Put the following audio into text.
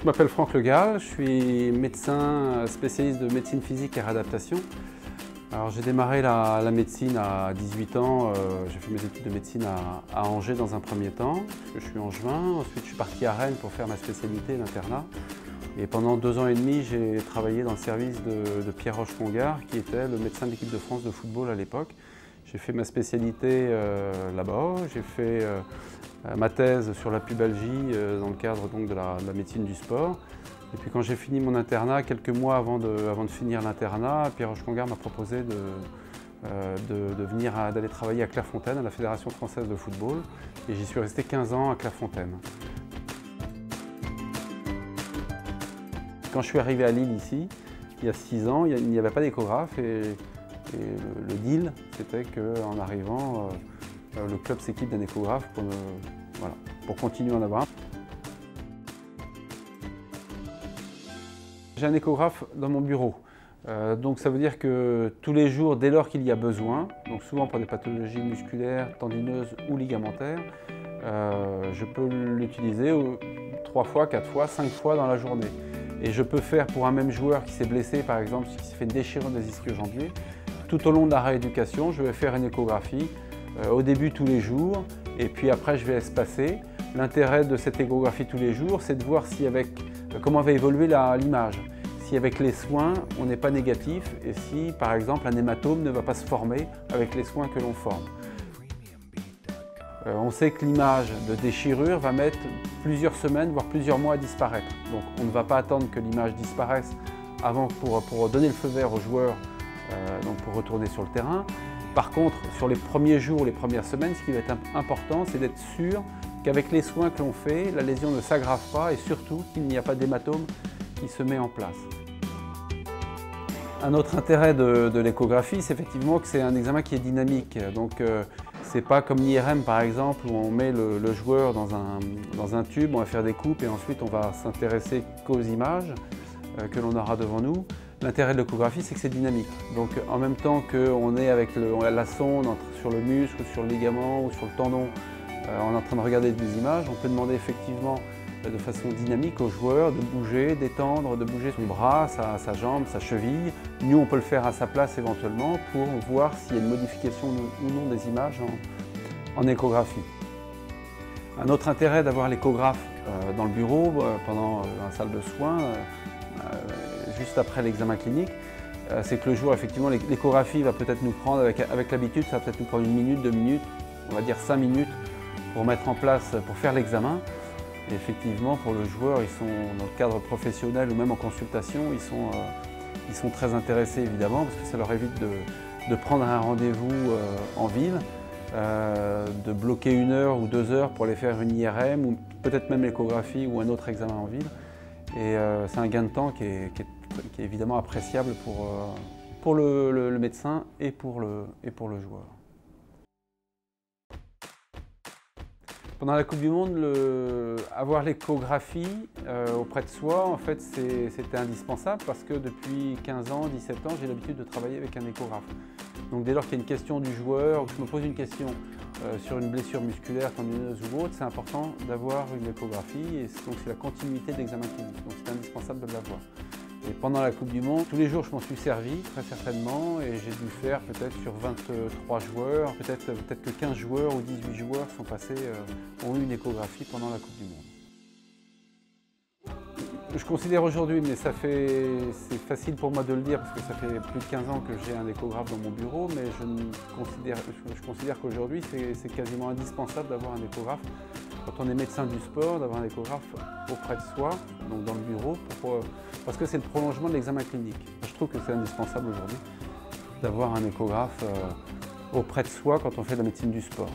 Je m'appelle Franck Le Gall, je suis médecin spécialiste de médecine physique et réadaptation. Alors j'ai démarré la médecine à 18 ans, j'ai fait mes études de médecine à Angers dans un premier temps, parce que je suis angevin. Ensuite je suis parti à Rennes pour faire ma spécialité, l'internat. Et pendant 2 ans et demi, j'ai travaillé dans le service de Pierre Roche-Congar, qui était le médecin de l'équipe de France de football à l'époque. J'ai fait ma spécialité là-bas, j'ai fait ma thèse sur la pubalgie dans le cadre donc, de la médecine du sport. Et puis quand j'ai fini mon internat, quelques mois avant de finir l'internat, Pierre Roche-Congar m'a proposé d'aller travailler à Clairefontaine, à la Fédération française de football. Et j'y suis resté 15 ans à Clairefontaine. Quand je suis arrivé à Lille ici, il y a 6 ans, il n'y avait pas d'échographe et le deal, c'était qu'en arrivant, le club s'équipe d'un échographe pour continuer à en avoir un. J'ai un échographe dans mon bureau, donc ça veut dire que tous les jours, dès lors qu'il y a besoin, donc souvent pour des pathologies musculaires, tendineuses ou ligamentaires, je peux l'utiliser 3 fois, 4 fois, 5 fois dans la journée. Et je peux faire pour un même joueur qui s'est blessé, par exemple, qui s'est fait une déchirure des ischio-jambiers, tout au long de la rééducation, je vais faire une échographie, au début tous les jours, et puis après je vais espacer. L'intérêt de cette échographie tous les jours, c'est de voir comment va évoluer l'image. Si avec les soins, on n'est pas négatif, et si par exemple un hématome ne va pas se former avec les soins que l'on forme. On sait que l'image de déchirure va mettre plusieurs semaines, voire plusieurs mois à disparaître. Donc on ne va pas attendre que l'image disparaisse avant pour donner le feu vert aux joueurs pour retourner sur le terrain. Par contre, sur les premiers jours, les premières semaines, ce qui va être important, c'est d'être sûr qu'avec les soins que l'on fait, la lésion ne s'aggrave pas et surtout qu'il n'y a pas d'hématome qui se met en place. Un autre intérêt de l'échographie, c'est effectivement que c'est un examen qui est dynamique. Donc, c'est pas comme l'IRM par exemple où on met le joueur dans un tube, on va faire des coupes et ensuite on va s'intéresser qu'aux images que l'on aura devant nous. L'intérêt de l'échographie, c'est que c'est dynamique. Donc en même temps qu'on est avec la sonde sur le muscle, sur le ligament ou sur le tendon, on est en train de regarder des images, on peut demander effectivement de façon dynamique au joueur de bouger, d'étendre, de bouger son bras, sa jambe, sa cheville. Nous, on peut le faire à sa place éventuellement pour voir s'il y a une modification ou non des images en échographie. Un autre intérêt d'avoir l'échographe dans le bureau pendant la salle de soins, juste après l'examen clinique, c'est que le jour, effectivement, l'échographie va peut-être nous prendre, avec l'habitude, ça va peut-être nous prendre 1 minute, 2 minutes, on va dire 5 minutes pour mettre en place, pour faire l'examen. Et effectivement, pour le joueur, ils sont dans le cadre professionnel ou même en consultation, ils sont très intéressés évidemment parce que ça leur évite de prendre un rendez-vous en ville, de bloquer 1 heure ou 2 heures pour aller faire une IRM ou peut-être même l'échographie ou un autre examen en ville. Et c'est un gain de temps qui est évidemment appréciable pour le médecin et pour le joueur. Pendant la Coupe du Monde, avoir l'échographie auprès de soi, en fait, c'était indispensable parce que depuis 15 ans, 17 ans, j'ai l'habitude de travailler avec un échographe. Donc dès lors qu'il y a une question du joueur, ou que je me pose une question sur une blessure musculaire, tendineuse ou autre, c'est important d'avoir une échographie et donc c'est la continuité de l'examen clinique. Donc c'est indispensable de l'avoir. Et pendant la Coupe du Monde, tous les jours je m'en suis servi, très certainement, et j'ai dû faire peut-être sur 23 joueurs, peut-être que 15 joueurs ou 18 joueurs ont eu une échographie pendant la Coupe du Monde. Je considère aujourd'hui, mais c'est facile pour moi de le dire parce que ça fait plus de 15 ans que j'ai un échographe dans mon bureau, mais je considère qu'aujourd'hui c'est quasiment indispensable d'avoir un échographe. Quand on est médecin du sport, d'avoir un échographe auprès de soi, donc dans le bureau, parce que c'est le prolongement de l'examen clinique. Je trouve que c'est indispensable aujourd'hui d'avoir un échographe auprès de soi quand on fait de la médecine du sport.